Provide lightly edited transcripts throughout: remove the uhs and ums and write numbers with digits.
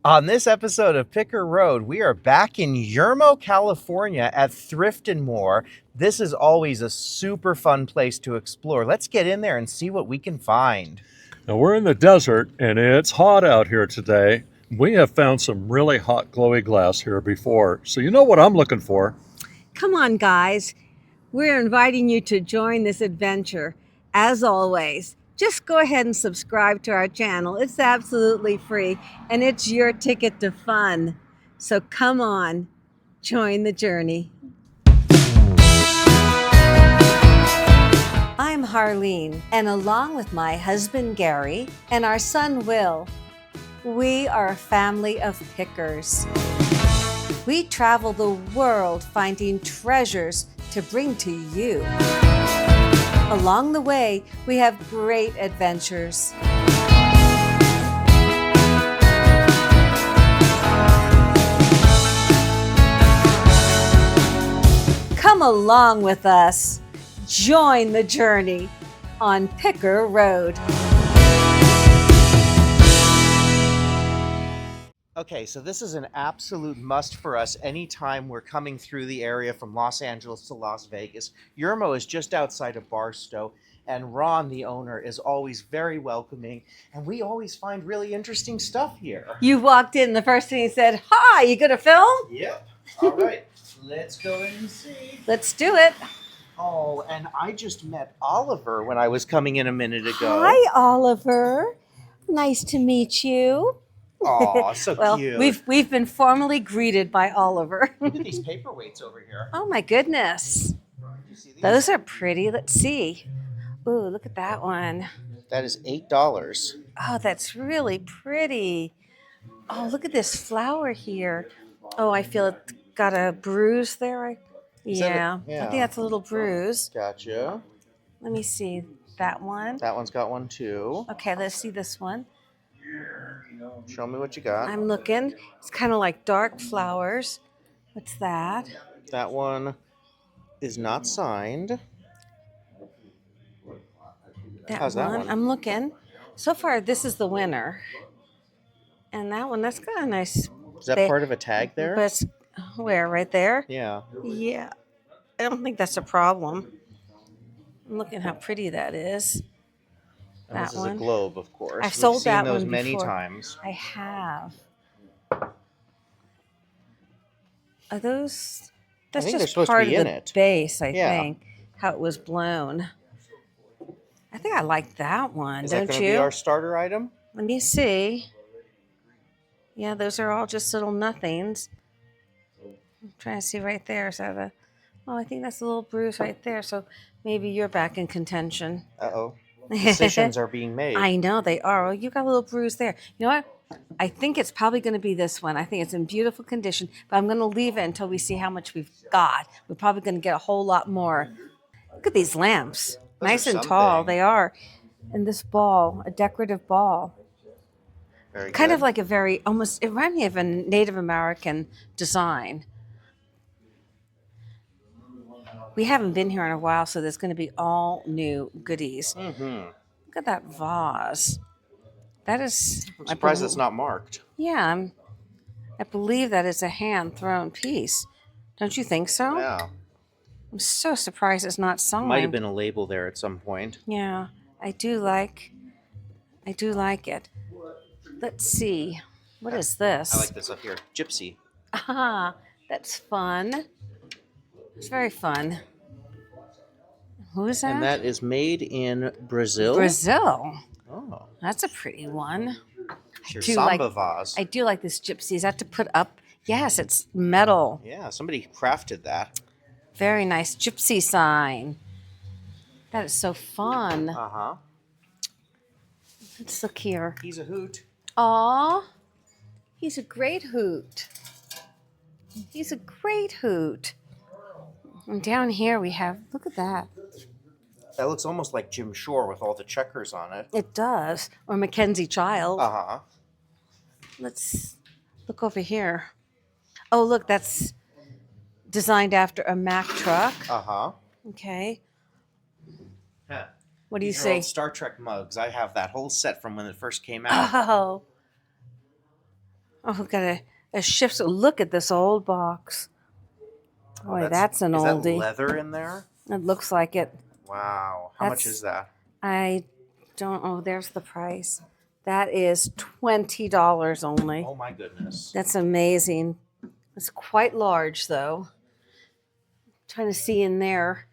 On this episode of Picker Road, we are back in Yermo, California at Thrift N More. This is always a super fun place to explore. Let's get in there and see what we can find. Now we're in the desert and it's hot out here today. We have found some really hot glowy glass here before, so you know what I'm looking for. Come on, guys. We're inviting you to join this adventure. As always, just go ahead and subscribe to our channel. It's absolutely free, and it's your ticket to fun. So come on, join the journey. I'm Harleen, and along with my husband Gary and our son Will, we are a family of pickers. We travel the world finding treasures to bring to you. Along the way, we have great adventures. Come along with us. Join the journey on Picker Road. Okay, so this is an absolute must for us anytime we're coming through the area from Los Angeles to Las Vegas. Yermo is just outside of Barstow, and Ron, the owner, is always very welcoming, and we always find really interesting stuff here. You walked in, the first thing he said, "Hi, you gonna film?" Yep. All right, let's go in and see. Let's do it. Oh, and I just met Oliver when I was coming in a minute ago. Hi, Oliver. Nice to meet you. Oh, so Well, cute. we've been formally greeted by Oliver. Look at these paperweights over here. Oh my goodness. Did you see these? Those are pretty. Let's see. Ooh, look at that one. That is $8. Oh, that's really pretty. Oh, look at this flower here. Oh, I feel it got a bruise there. Yeah, I think that's a little bruise. Gotcha. Let me see that one. That one's got one too. Okay, let's see this one. Show me what you got. I'm looking. It's kind of like dark flowers. What's that? That one is not signed. How's that one? I'm looking. So far, this is the winner. And that one, that's got a nice. Is that part of a tag there? But it's, where? Right there? Yeah. Yeah. I don't think that's a problem. I'm looking how pretty that is. And That this is one. a globe, of course. I've sold that seen those one many before. times. I have. Are those? That's think they're just supposed to part be of in the it. base, I Yeah. think. How it was blown. I think I like that one, Is that don't going to you? be our starter item? Let me see. Yeah, those are all just little nothings. I'm trying to see right there. Is that a? Oh, I think that's a little bruise right there. So maybe you're back in contention. Uh-oh. Decisions are being made. I know they are. Oh, you got a little bruise there. You know what? I think it's probably going to be this one. I think it's in beautiful condition, but I'm going to leave it until we see how much we've got. We're probably going to get a whole lot more. Look at these lamps. Those Nice are and tall. something. They are. And this ball, a decorative ball. Very Kind good. of like a very, almost, it reminded me of a Native American design. We haven't been here in a while, so there's going to be all new goodies. Mm-hmm. Look at that vase. That is. I'm surprised it's not marked. Yeah, I believe that is a hand-thrown piece. Don't you think so? Yeah. I'm so surprised it's not signed. Might have been a label there at some point. Yeah, I do like it. Let's see. What is this? I like this up here. Gypsy. Ah, that's fun. It's very fun. Who is that? And that is made in Brazil. Brazil. Oh. That's a pretty one. It's your do samba like- vase. I do like this gypsy. Is that to put up? Yes, it's metal. Yeah, somebody crafted that. Very nice gypsy sign. That is so fun. Uh-huh. Let's look here. He's a hoot. Aw, he's a great hoot. He's a great hoot. And down here we have, look at that. That looks almost like Jim Shore with all the checkers on it. It does. Or Mackenzie Child. Uh-huh. Let's look over here. Oh, look, that's designed after a Mack truck. Uh-huh. Okay. Huh. What do you These are say? old Star Trek mugs. I have that whole set from when it first came out. Oh. Oh, we've got a shift. So look at this old box. Oh, Boy, that's an is that oldie. leather in there? It looks like it. Wow. How much is that? I don't. Oh, there's the price. That is $20 only. Oh my goodness. That's amazing. It's quite large, though. Trying to see in there.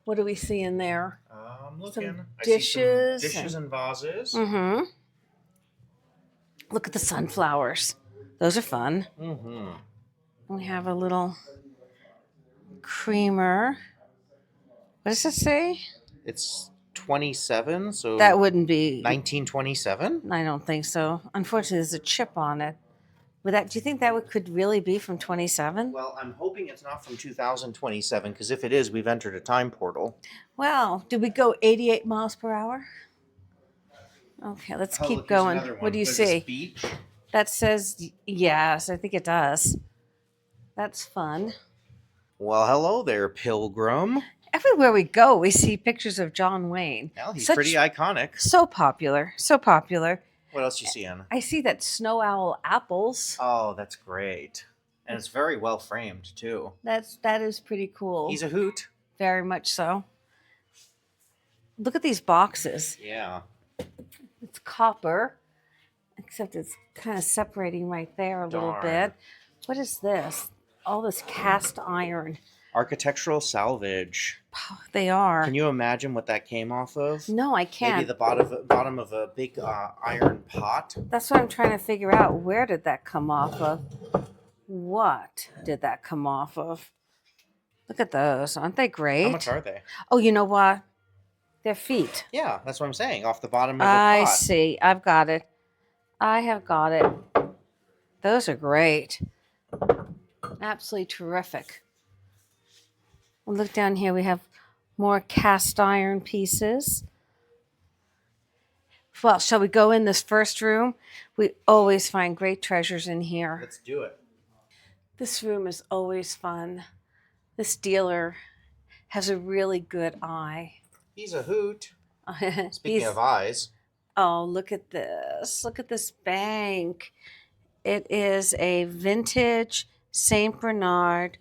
What do we see in there? I'm looking. Some I see dishes. some dishes and vases. Mm-hmm. Look at the sunflowers. Those are fun. Mm-hmm. We have a little creamer. What does it say? It's 27, so That wouldn't be. 1927. I don't think so. Unfortunately, there's a chip on it. Do you think that could really be from 27? Well, I'm hoping it's not from 2027 because if it is, we've entered a time portal. Well, did we go 88 miles per hour? Okay, let's keep Look, here's going. another one. What do you What is this, see? beach? That says yes, I think it does. That's fun. Well, hello there, Pilgrim. Everywhere we go, we see pictures of John Wayne. Well, he's pretty iconic. So popular, so popular. What else you seeing? I see that snow owl apples. Oh, that's great. And it's very well framed, too. That is pretty cool. He's a hoot. Very much so. Look at these boxes. Yeah. It's copper, except it's kind of separating right there a little bit. What is this? All this cast iron. Architectural salvage. Oh, they are. Can you imagine what that came off of? No, I can't. Maybe the bottom of a big iron pot. That's what I'm trying to figure out. Where did that come off of? What did that come off of? Look at those. Aren't they great? How much are they? Oh, you know what? They're feet. Yeah, that's what I'm saying. Off the bottom of the pot. I see. I've got it. I have got it. Those are great. Absolutely terrific. We'll look down here. We have more cast iron pieces. Well, shall we go in this first room? We always find great treasures in here. Let's do it. This room is always fun. This dealer has a really good eye. He's a hoot. Speaking of eyes. Oh, look at this. Look at this bank. It is a vintage St. Bernard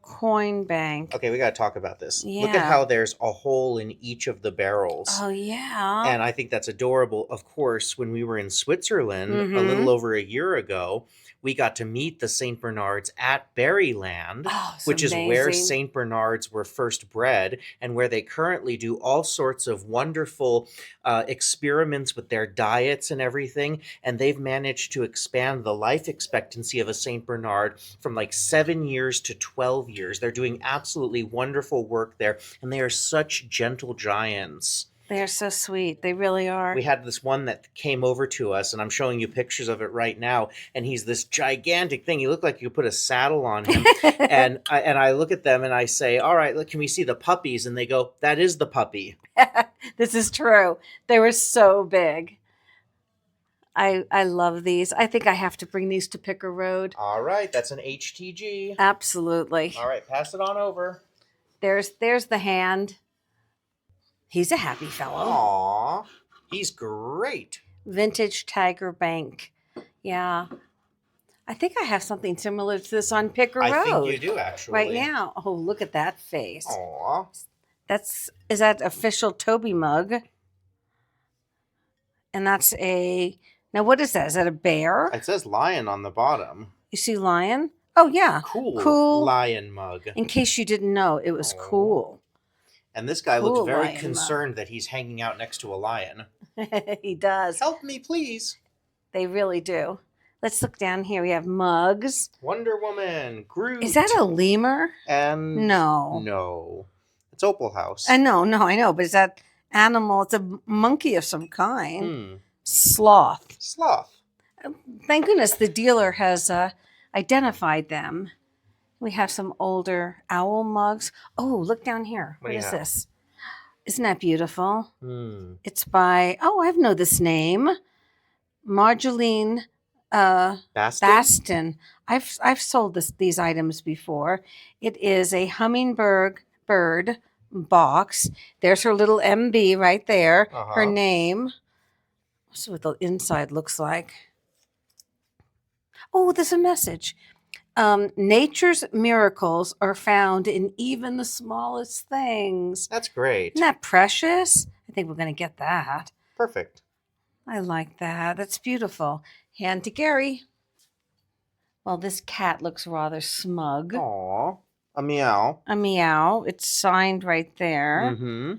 coin bank. Okay, we got to talk about this. Yeah. Look at how there's a hole in each of the barrels. Oh, yeah. And I think that's adorable. Of course, when we were in Switzerland a little over a year ago, we got to meet the St. Bernards at Berryland, which is where St. Bernards were first bred and where they currently do all sorts of wonderful experiments with their diets and everything. And they've managed to expand the life expectancy of a St. Bernard from like 7 years to 12 years. They're doing absolutely wonderful work there. And they are such gentle giants. They're so sweet. They really are. We had this one that came over to us, and I'm showing you pictures of it right now. And he's this gigantic thing. He looked like you could put a saddle on him. and I look at them and I say, all right, look, can we see the puppies? And they go, that is the puppy. This is true. They were so big. I love these. I think I have to bring these to Picker Road. All right, that's an HTG. Absolutely. All right, pass it on over. There's the hand. He's a happy fellow. Aw, he's great. Vintage Tiger Bank. Yeah. I think I have something similar to this on Picker Road. I think you do, actually. Right now. Oh, look at that face. Aw. Is that official Toby mug? And that's now what is that? Is that a bear? It says lion on the bottom. You see lion? Oh, yeah. Cool lion mug. In case you didn't know, it was cool. And this guy looks very lion concerned that he's hanging out next to a lion. He does. Help me, please. They really do. Let's look down here. We have mugs. Wonder Woman, Groot. Is that a lemur? And no. It's Opal House. No, I know. But is that animal? It's a monkey of some kind. Sloth. Thank goodness the dealer has identified them. We have some older owl mugs. Oh, look down here. What is this? Isn't that beautiful? It's by, I know this name. Marjolaine Baston. I've sold these items before. It is a hummingbird box. There's her little MB right there. Her name. Let's see what the inside looks like. Oh, there's a message. Nature's miracles are found in even the smallest things. That's great. Isn't that precious? I think we're going to get that. Perfect. I like that. That's beautiful. Hand to Gary. Well, this cat looks rather smug. Aw. A meow. A meow. It's signed right there. Mm-hmm.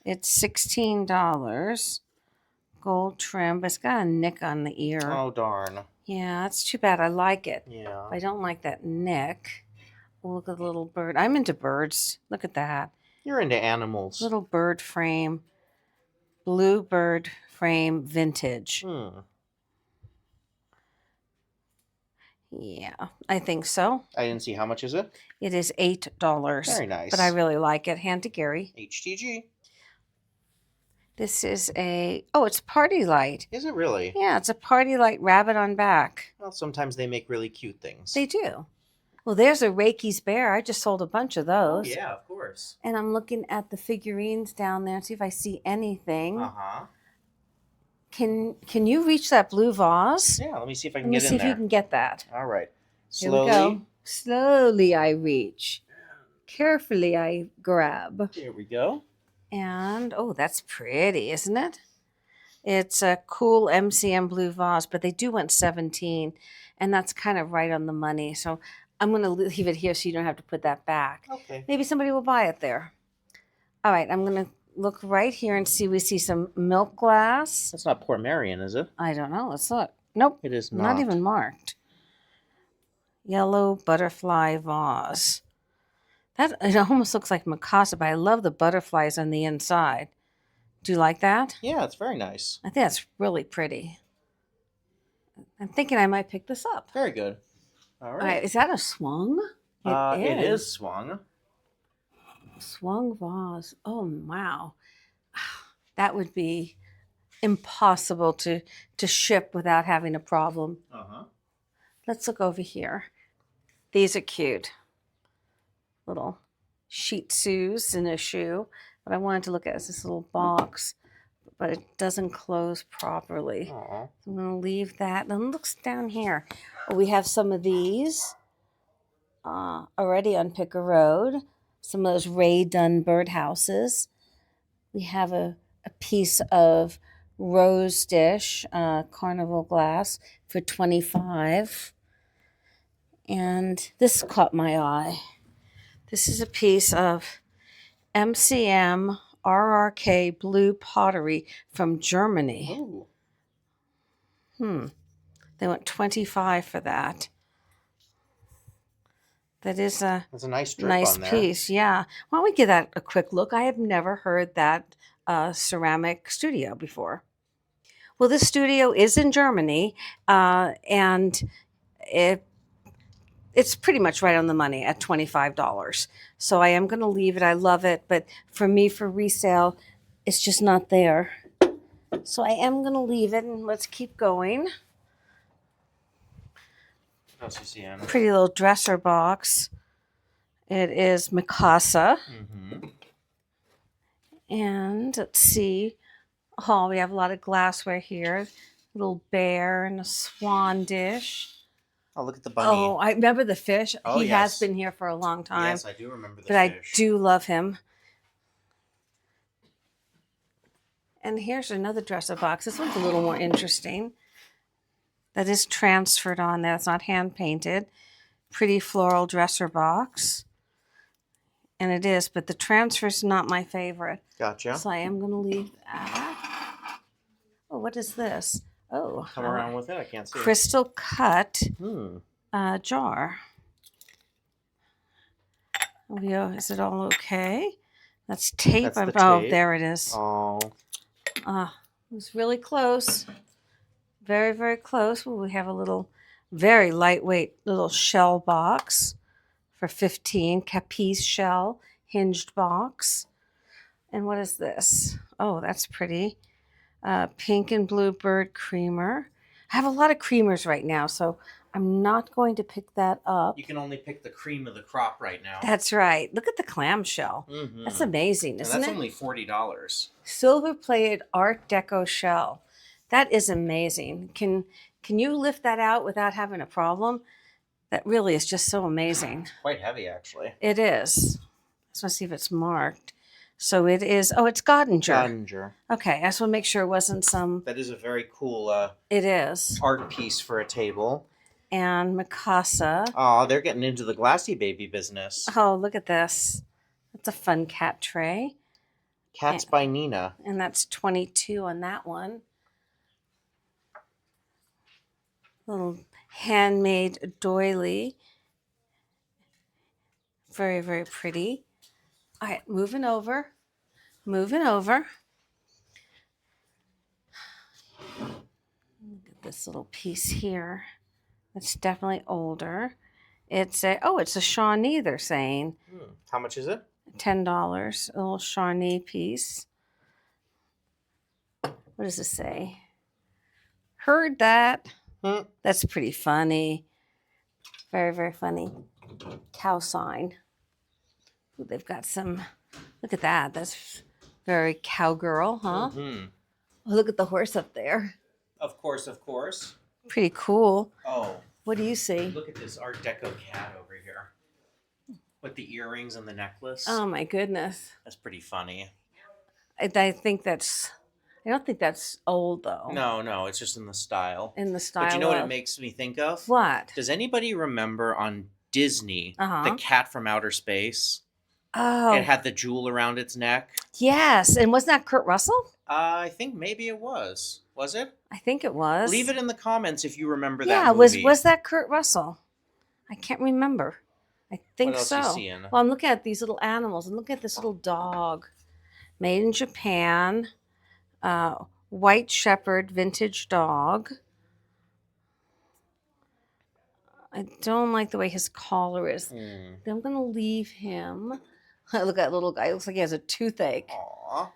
It's $16. Gold trim, but it's got a nick on the ear. Oh, darn. Yeah, that's too bad. I like it. Yeah. I don't like that nick. Oh, look at the little bird. I'm into birds. Look at that. You're into animals. Little bird frame. Blue bird frame vintage. Hmm. Yeah, I think so. I didn't see how much is it. It is $8. Very nice. But I really like it. Hand to Gary. HTG. This is it's party light. Is it really? Yeah, it's a party light rabbit on back. Well, sometimes they make really cute things. They do. Well, there's a Reiki's bear. I just sold a bunch of Oh, those. yeah, of course. And I'm looking at the figurines down there and see if I see anything. Uh-huh. Can you reach that blue vase? Yeah, let me see if I Let can me get see in if there. you can get that. All right. Here we Slowly. go. Slowly I reach. Carefully I grab. Here we go. And, oh, that's pretty, isn't it? It's a cool MCM blue vase, but they do want 17, and that's kind of right on the money. So I'm going to leave it here so you don't have to put that back. Okay. Maybe somebody will buy it there. All right, I'm going to look right here and see. We see some milk glass. That's not Poor Marion, is it? I don't know. Let's look. Nope. It is not. Not even marked. Yellow butterfly vase. That it almost looks like Mikasa, but I love the butterflies on the inside. Do you like that? Yeah, it's very nice. I think that's really pretty. I'm thinking I might pick this up. Very good. All All right. right, is that a swung? It is swung. Swung vase. Oh, wow. That would be impossible to ship without having a problem. Uh-huh. Let's look over here. These are cute. Little Shih Tzus in a shoe. What I wanted to look at is this little box, but it doesn't close properly. Aw. So I'm going to leave that. Then looks down here. We have some of these already on Picker Road. Some of those Ray Dunn birdhouses. We have a piece of rose dish, carnival glass for $25. And this caught my eye. This is a piece of MCM RRK blue pottery from Germany. Ooh. They want $25 for that. That is a That's a nice drip nice on there. piece. Yeah. Why don't we give that a quick look? I have never heard that ceramic studio before. Well, this studio is in Germany, and it's pretty much right on the money at $25. So I am going to leave it. I love it, but for me, for resale, it's just not there. So I am going to leave it, and let's keep going. What else you see, Anna? Pretty little dresser box. It is Mikasa. Mm-hmm. And let's see. Oh, we have a lot of glassware here. Little bear and a swan dish. Oh, look at the bunny. Oh, I remember the fish. Oh, He yes. has been here for a long time. Yes, I do remember the But I fish. do love him. And here's another dresser box. This one's a little more interesting. That is transferred on there. It's not hand painted. Pretty floral dresser box. And it is, but the transfer's not my favorite. Gotcha. So I am going to leave that. Oh, what is this? Oh, Come around with it. I can't see. crystal cut Hmm. jar. Is it all okay? That's tape. That's the Oh, tape. there it is. Oh. It was really close. Very, very close. Well, we have a little, very lightweight little shell box for $15. Capiz shell, hinged box. And what is this? Oh, that's pretty. Pink and blue bird creamer. I have a lot of creamers right now, so I'm not going to pick that up. You can only pick the cream of the crop right now. That's right. Look at the clamshell. Mm-hmm. That's amazing, And isn't that's it? only $40. Silver plated Art Deco shell. That is amazing. Can Can you lift that out without having a problem? That really is just so amazing. Quite heavy, actually. It is. Let's want to see if it's marked. So it is. Oh, it's Godinger. Godinger. Okay, I just want to make sure it wasn't some. That is a very cool It is. art piece for a table. And Mikasa. Oh, they're getting into the glassy baby business. Oh, look at this. That's a fun cat tray. Cats by Nina. And that's 22 on that one. Little handmade doily. Very, very pretty. All right, moving over. Moving over. Look at this little piece here. It's definitely older. It's a Shawnee, they're saying. How much is it? $10. A little Shawnee piece. What does it say? Heard that. That's pretty funny. Very, very funny. Cow sign. Ooh, they've got some. Look at that. That's very cowgirl, huh? Mm-hmm. Oh, look at the horse up there. Of course, of course. Pretty cool. Oh. What do you see? Look at this Art Deco cat over here. With the earrings and the necklace. Oh my goodness. That's pretty funny. I don't think that's old though. No, it's just in the style. In the style. But you know what it makes me think of? What? Does anybody remember on Disney, the cat from outer space? Oh. It had the jewel around its neck. Yes. And wasn't that Kurt Russell? I think maybe it was. Was it? I think it was. Leave it in the comments if you remember that Yeah, movie. was that Kurt Russell? I can't remember. I think What else so. you seeing? Well, I'm looking at these little animals and look at this little dog. Made in Japan. White Shepherd vintage dog. I don't like the way his collar is. I'm going to leave him. Look at that little guy. It looks like he has a toothache. Aww.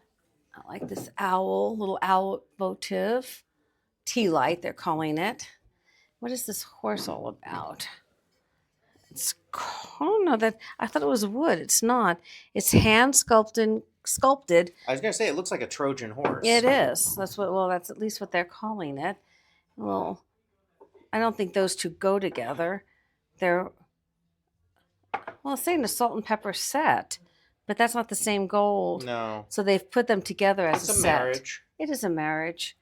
I like this owl, little owl votive. Tea light, they're calling it. What is this horse all about? I thought it was wood. It's not. It's hand sculpted. I was gonna say it looks like a Trojan horse. It is. That's at least what they're calling it. Well, I don't think those two go together. It's saying a salt and pepper set, but that's not the same gold. No. So they've put them together as a set. marriage. It is a marriage.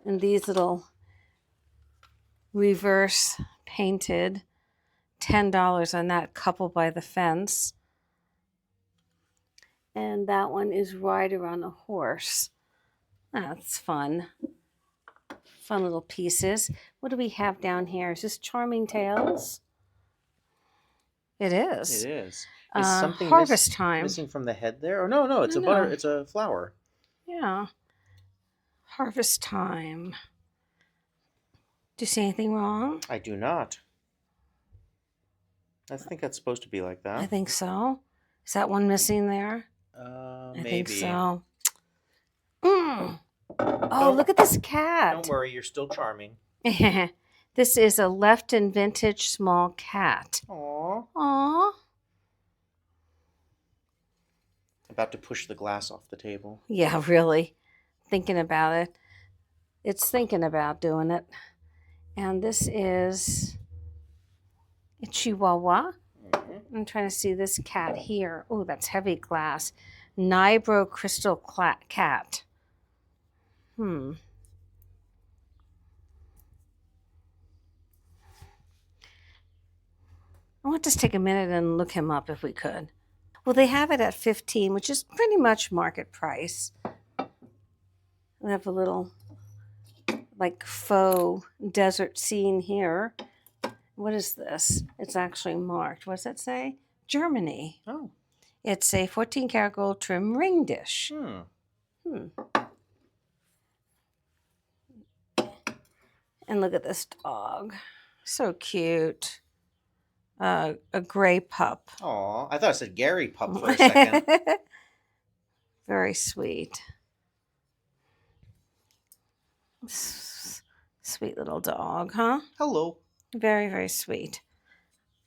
And these little reverse painted, $10 on that couple by the fence. And that one is Rider on a Horse. That's fun. Fun little pieces. What do we have down here? Is this Charming Tales? It is. It is. Is something Harvest Time. missing from the head there? Oh no, it's it's a flower. Yeah. Harvest Time. Do you see anything wrong? I do not. I think that's supposed to be like that. I think so. Is that one missing there? Maybe. I think so. Oh, look at this cat. Don't worry, you're still charming. This is a left in vintage small cat. Aww. Aww. About to push the glass off the table. Yeah, really. Thinking about it. It's thinking about doing it. And this is a Chihuahua. I'm trying to see this cat here. Oh, that's heavy glass. Nibro crystal cat. I want to just take a minute and look him up if we could. Well, they have it at $15, which is pretty much market price. We have a little like faux desert scene here. What is this? It's actually marked. What does that say? Germany. Oh. It's a 14 karat gold trim ring dish. And look at this dog. So cute. A gray pup. Aw, I thought it said Gary Pup for a second. Very sweet. Sweet little dog, huh? Hello. Very, very sweet.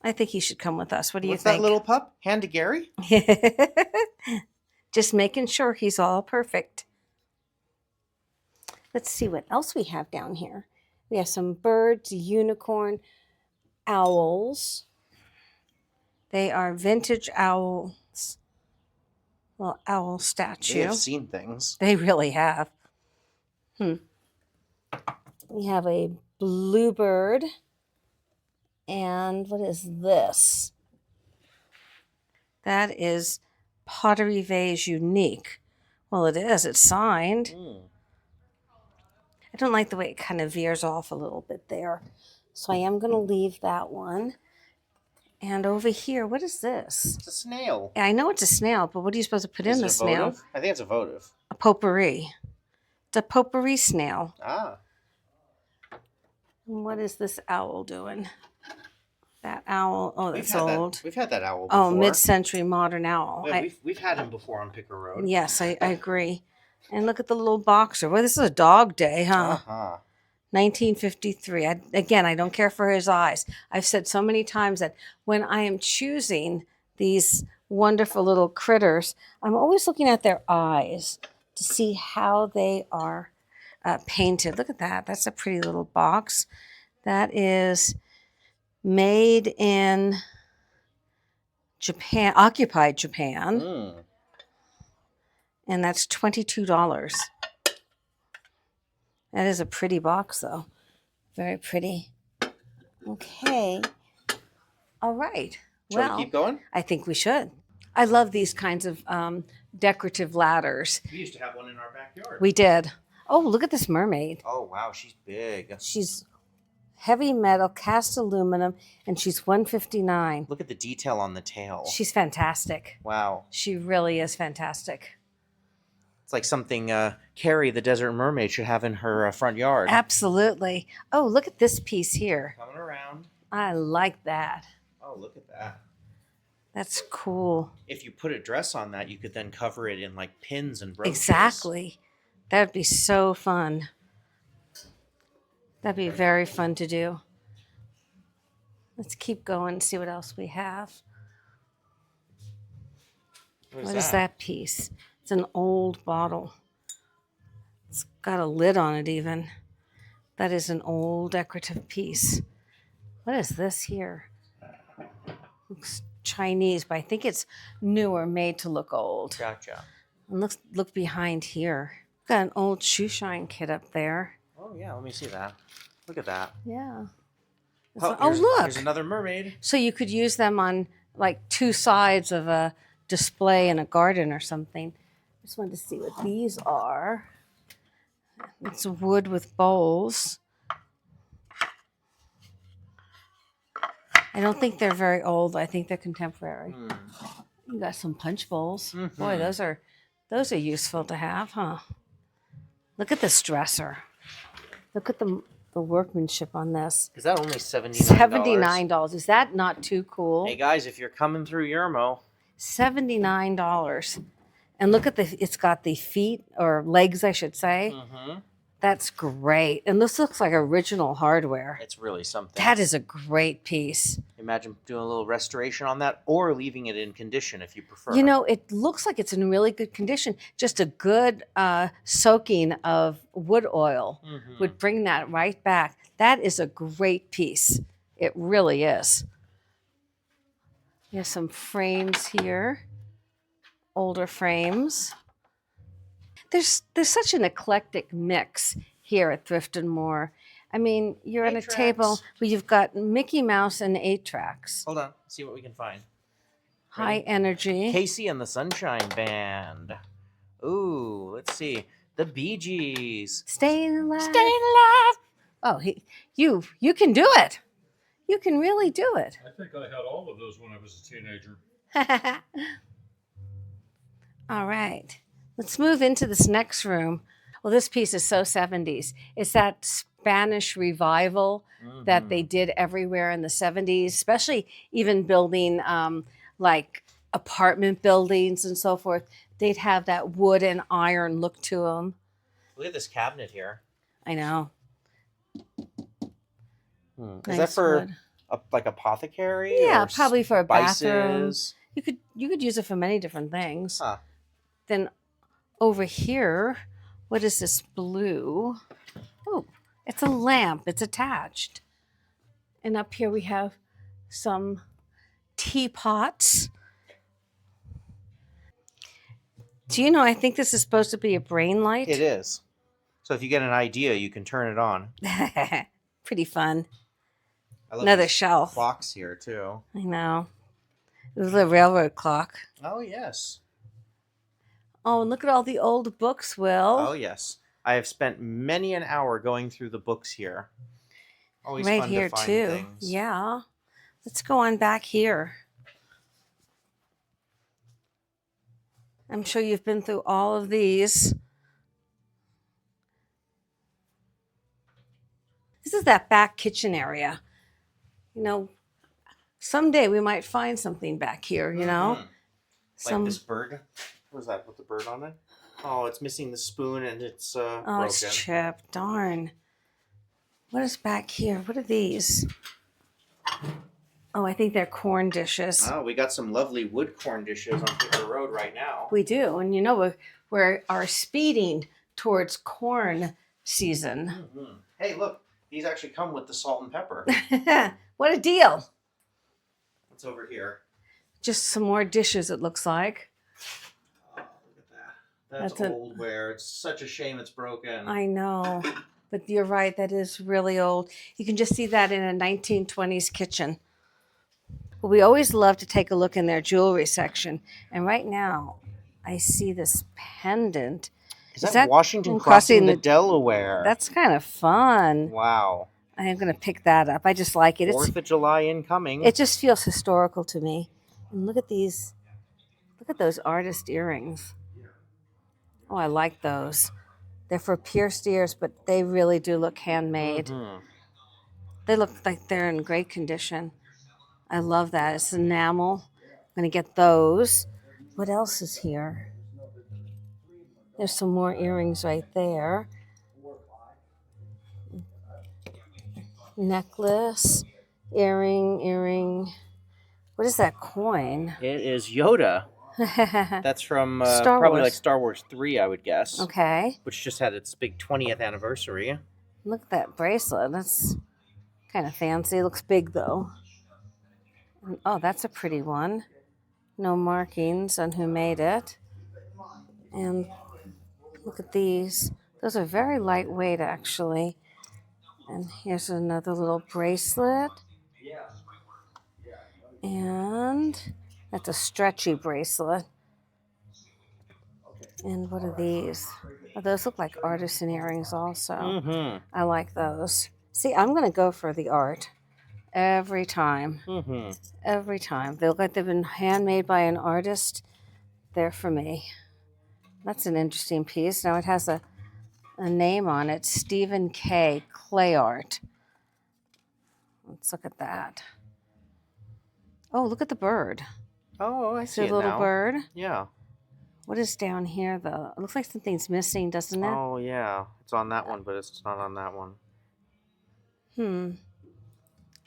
I think he should come with us. What do you What's think? that little pup? Hand to Gary? Just making sure he's all perfect. Let's see what else we have down here. We have some birds, unicorn, owls. They are vintage owls. Well, owl They statue. have seen things. They really have. We have a bluebird. And what is this? That is Pottery Vase Unique. Well, it is. It's signed. I don't like the way it kind of veers off a little bit there. So I am going to leave that one. And over here, what is this? It's a snail. Yeah, I know it's a snail, but what are you supposed to put in the snail? Votive? I think it's a votive. A potpourri. It's a potpourri snail. Ah. And what is this owl doing? That owl, oh, that's old. We've had that owl before. Oh, mid-century modern owl. Yeah, we've had him before on Picker Road. Yes, I agree. And look at the little boxer. Well, this is a dog day, huh? Uh-huh. 1953. Again, I don't care for his eyes. I've said so many times that when I am choosing these wonderful little critters, I'm always looking at their eyes to see how they are painted. Look at that. That's a pretty little box. That is made in Japan, occupied Japan. And that's $22. That is a pretty box, though. Very pretty. Okay. All right. Shall we keep going? I think we should. I love these kinds of decorative ladders. We used to have one in our backyard. We did. Oh, look at this mermaid. Oh, wow. She's big. She's heavy metal, cast aluminum, and she's $159. Look at the detail on the tail. She's fantastic. Wow. She really is fantastic. It's like something Carrie, the desert mermaid, should have in her front yard. Absolutely. Oh, look at this piece here. Coming around. I like that. Oh, look at that. That's cool. If you put a dress on that, you could then cover it in like pins and brooches. Exactly. That would be so fun. That'd be very fun to do. Let's keep going and see what else we have. What is that piece? It's an old bottle. It's got a lid on it even. That is an old decorative piece. What is this here? Looks Chinese, but I think it's newer, made to look old. Gotcha. And look behind here. Got an old shoe shine kit up there. Oh, yeah. Let me see that. Look at that. Yeah. Oh, Look. There's another mermaid. So you could use them on like two sides of a display in a garden or something. I just wanted to see what these are. It's wood with bowls. I don't think they're very old. I think they're contemporary. You got some punch bowls. Mm-hmm. Boy, those are useful to have, huh? Look at this dresser. Look at the workmanship on this. Is that only $79? $79. Is that not too cool? Hey guys, if you're coming through Yermo, $79. And look at it's got the feet or legs, I should say. That's great. And this looks like original hardware. it's really something. That is a great piece. Imagine doing a little restoration on that or leaving it in condition if you prefer. You know, it looks like it's in really good condition. Just a good soaking of wood oil would bring that right back. That is a great piece. It really is. We have some frames here, older frames. There's such an eclectic mix here at Thrift N More. I mean, you're at a table where you've got Mickey Mouse and 8-tracks. Hold on, see what we can find. High energy. Casey and the Sunshine Band. Ooh, let's see. The Bee Gees. Staying alive. Staying alive. Oh, you can do it. You can really do it. I think I had all of those when I was a teenager. All right. Let's move into this next room. Well, this piece is so 70s. It's that Spanish revival that they did everywhere in the 70s, especially even building like apartment buildings and so forth. They'd have that wood and iron look to them. Look at this cabinet here. I know. Is Nice that for wood. like apothecary? Yeah, or probably for a bathroom. spices? You could use it for many different things. Huh. Then over here, what is this blue? Oh, It's a lamp. It's attached. And up here we have some teapots. Do you know, I think this is supposed to be a brain light. It is. So if you get an idea, you can turn it on. Pretty fun. I love Another these shelf. clocks here too. I know. This is a railroad clock. Oh yes. Oh, and look at all the old books, Will. Oh yes. I have spent many an hour going through the books here. Always right fun here to find too. things. Yeah. Let's go on back here. I'm sure you've been through all of these. This is that back kitchen area. You know, someday we might find something back here, you know? Like this bird. What is that with the bird on it? Oh, it's missing the spoon and it's broken. It's chipped. Darn. What is back here? What are these? Oh, I think they're corn dishes. Oh, we got some lovely wood corn dishes on Picker Road right now. We do. And you know, we are speeding towards corn season. Hey, look. These actually come with the salt and pepper. What a deal. What's over here? Just some more dishes, it looks like. Oh, look at that. That's old ware. It's such a shame it's broken. I know. But you're right. That is really old. You can just see that in a 1920s kitchen. Well, we always love to take a look in their jewelry section. And right now, I see this pendant. Is that Washington crossing the Delaware? That's kind of fun. Wow. I am going to pick that up. I just like it. 4th of July incoming. It just feels historical to me. And look at these. Look at those artist earrings. Oh, I like those. They're for pierced ears, but they really do look handmade. They look like they're in great condition. I love that. It's enamel. I'm going to get those. What else is here? There's some more earrings right there. Necklace, earring. What is that coin? It is Yoda. That's from probably like Star Wars 3, I would guess. Okay. Which just had its big 20th anniversary. Look at that bracelet. That's kind of fancy. It looks big though. Oh, that's a pretty one. No markings on who made it. And look at these. Those are very lightweight, actually. And here's another little bracelet. And that's a stretchy bracelet. And what are these? Oh, those look like artisan earrings also. I like those. See, I'm going to go for the art every time. Every time. They look like they've been handmade by an artist. They're for me. That's an interesting piece. Now it has a name on it, Stephen K. Clay Art. Let's look at that. Oh, look at the bird. Oh, I see a it little now. bird. Yeah. What is down here, though? It looks like something's missing, doesn't it? Oh, yeah. It's on that one, but it's not on that one.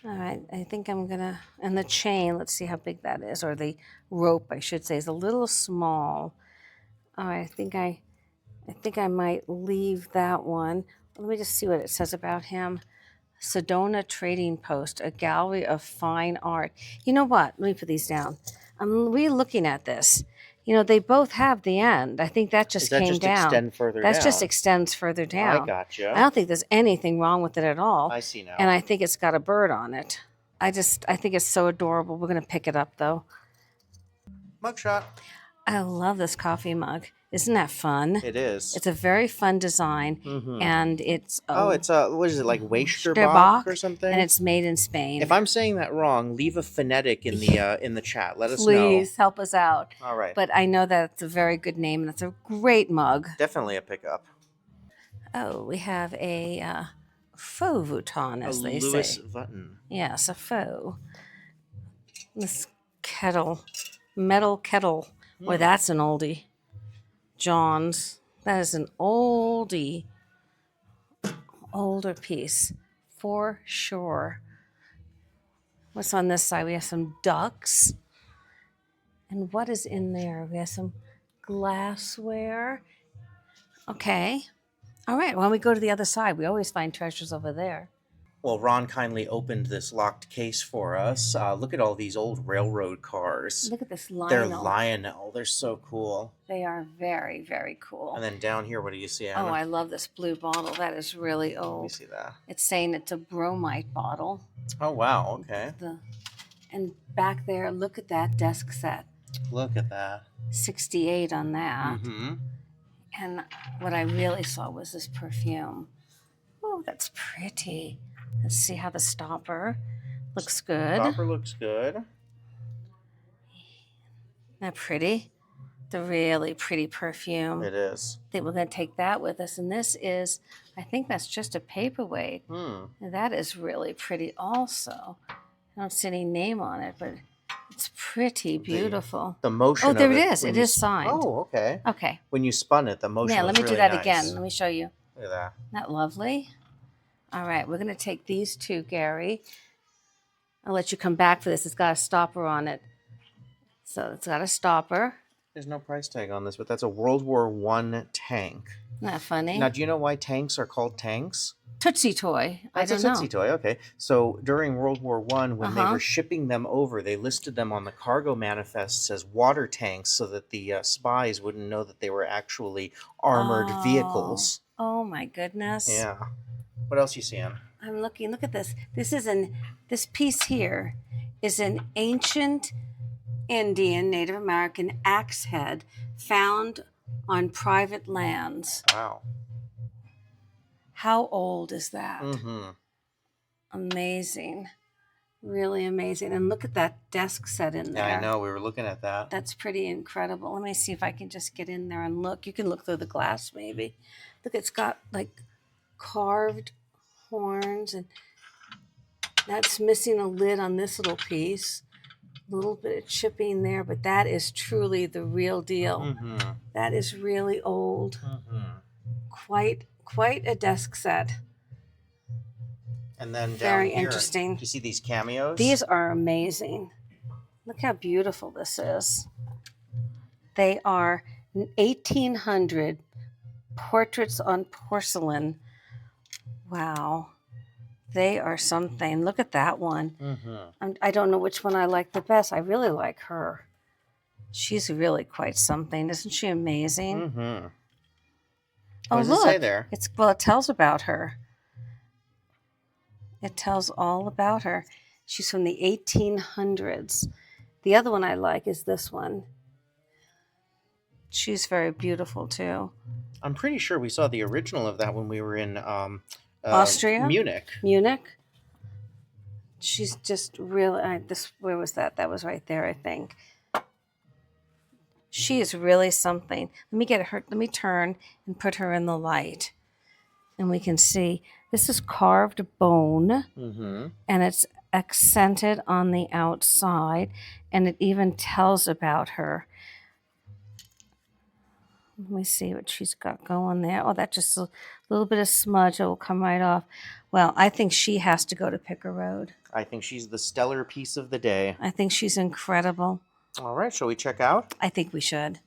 All right. I think I'm going to... And the chain, let's see how big that is. Or the rope, I should say, is a little small. All right. I think I might leave that one. Let me just see what it says about him. Sedona Trading Post, a gallery of fine art. You know what? Let me put these down. I'm re-looking at this. You know, they both have the end. I think that just came down. Extend further that down? just extends further down. I gotcha. I don't think there's anything wrong with it at all. I see now. And I think it's got a bird on it. I think it's so adorable. We're going to pick it up, though. Mugshot. I love this coffee mug. Isn't that fun? It is. It's a very fun design, and it's it's what is it, like Weisterbach or something? And it's made in Spain. If I'm saying that wrong, leave a phonetic in the chat. Let us know. Please help us out. All right. But I know that it's a very good name, and it's a great mug. Definitely a pickup. Oh, we have a faux Vuitton, as they Louis say. Vuitton. Yes, a faux. This kettle, metal kettle. Boy, that's an oldie. John's. That is an oldie. Older piece. For sure. What's on this side? We have some ducks. And what is in there? We have some glassware. Okay. All right, when we go to the other side, we always find treasures over there. Well, Ron kindly opened this locked case for us. Look at all these old railroad cars. Look at this They're Lionel. Lionel. They're so cool. They are very, very cool. And then down here, what do you see, Anna? Oh, I love this blue bottle. That is really Let me old. see that. It's saying it's a bromide bottle. Oh, wow. Okay. And back there, look at that desk set. Look at that. 68 on that. Mm-hmm. And what I really saw was this perfume. Oh, that's pretty. Let's see how the stopper looks good. Stopper looks good. Isn't that pretty? The really pretty perfume. It is. I think we're going to take that with us. And this is, I think that's just a paperweight. And that is really pretty also. I don't see any name on it, but it's pretty beautiful. The motion Oh, there of it is. It is signed. Oh, okay. Okay. When you spun it, the motion Yeah, was let me really do that nice. again. Let me show you. Look at that. Isn't that lovely? All right, we're going to take these two, Gary. I'll let you come back for this. It's got a stopper on it. So it's got a stopper. There's no price tag on this, but that's a World War I tank. Isn't that funny? Now, do you know why tanks are called tanks? Tootsie Toy. That's I a don't know. Tootsie Toy, okay. So during World War I, when they Uh-huh. were shipping them over, they listed them on the cargo manifests as water tanks so that the spies wouldn't know that they were actually armored vehicles. Oh my goodness. Yeah. What else you seeing? I'm looking. Look at this. This piece here is an ancient Indian Native American axe head found on private lands. Wow. How old is that? Mm-hmm. Amazing. Really amazing. And look at that desk set in there. Yeah, I know. We were looking at that. That's pretty incredible. Let me see if I can just get in there and look. You can look through the glass maybe. Look, it's got like carved horns, and that's missing a lid on this little piece. A little bit of chipping there, but that is truly the real deal. Mm-hmm. That is really old. Mm-hmm. Quite a desk set. And then down Very here, interesting. do you see these cameos? These are amazing. Look how beautiful this is. They are 1800 portraits on porcelain. Wow. They are something. Look at that one. Mm-hmm. I don't know which one I like the best. I really like her. She's really quite something. Isn't she amazing? Mm-hmm. Oh, What does look. it say there? It tells about her. It tells all about her. She's from the 1800s. The other one I like is this one. She's very beautiful too. I'm pretty sure we saw the original of that when we were in Austria? Munich. Munich. She's just really. Where was that? That was right there, I think. She is really something. Let me get her. Let me turn and put her in the light, and we can see this is carved bone, Mm-hmm. and it's accented on the outside, and it even tells about her. Let me see what she's got going there. Oh, that's just a little bit of smudge. It will come right off. Well, I think she has to go to Picker Road. I think she's the stellar piece of the day. I think she's incredible. All right, shall we check out? I think we should.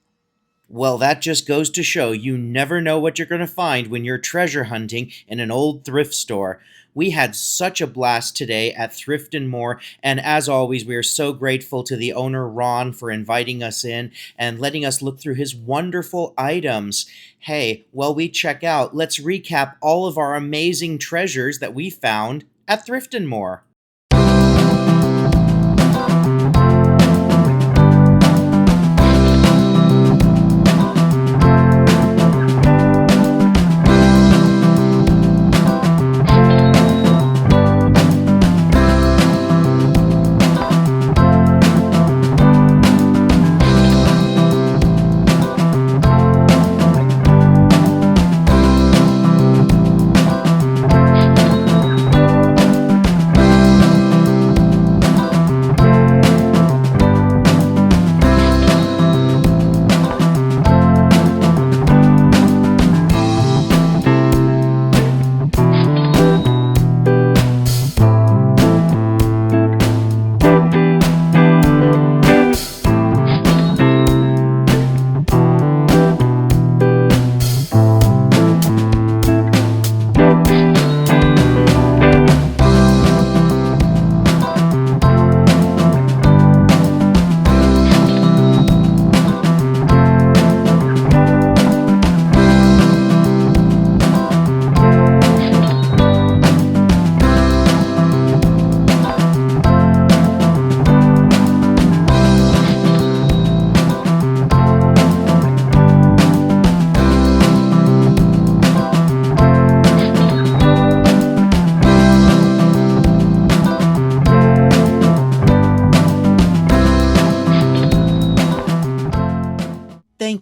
Well, that just goes to show you never know what you're going to find when you're treasure hunting in an old thrift store. We had such a blast today at Thrift N More, and as always, we are so grateful to the owner, Ron, for inviting us in and letting us look through his wonderful items. Hey, while we check out, let's recap all of our amazing treasures that we found at Thrift N More.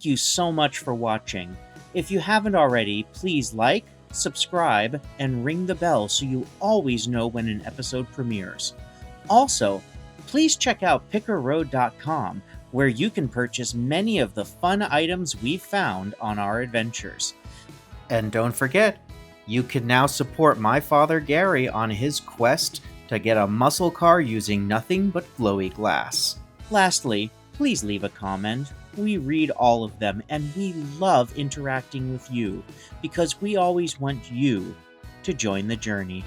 Thank you so much for watching. If you haven't already, please like, subscribe, and ring the bell so you always know when an episode premieres. Also, please check out pickerroad.com, where you can purchase many of the fun items we've found on our adventures. And don't forget, you can now support my father Gary on his quest to get a muscle car using nothing but glowy glass. Lastly, please leave a comment. We read all of them, and we love interacting with you because we always want you to join the journey.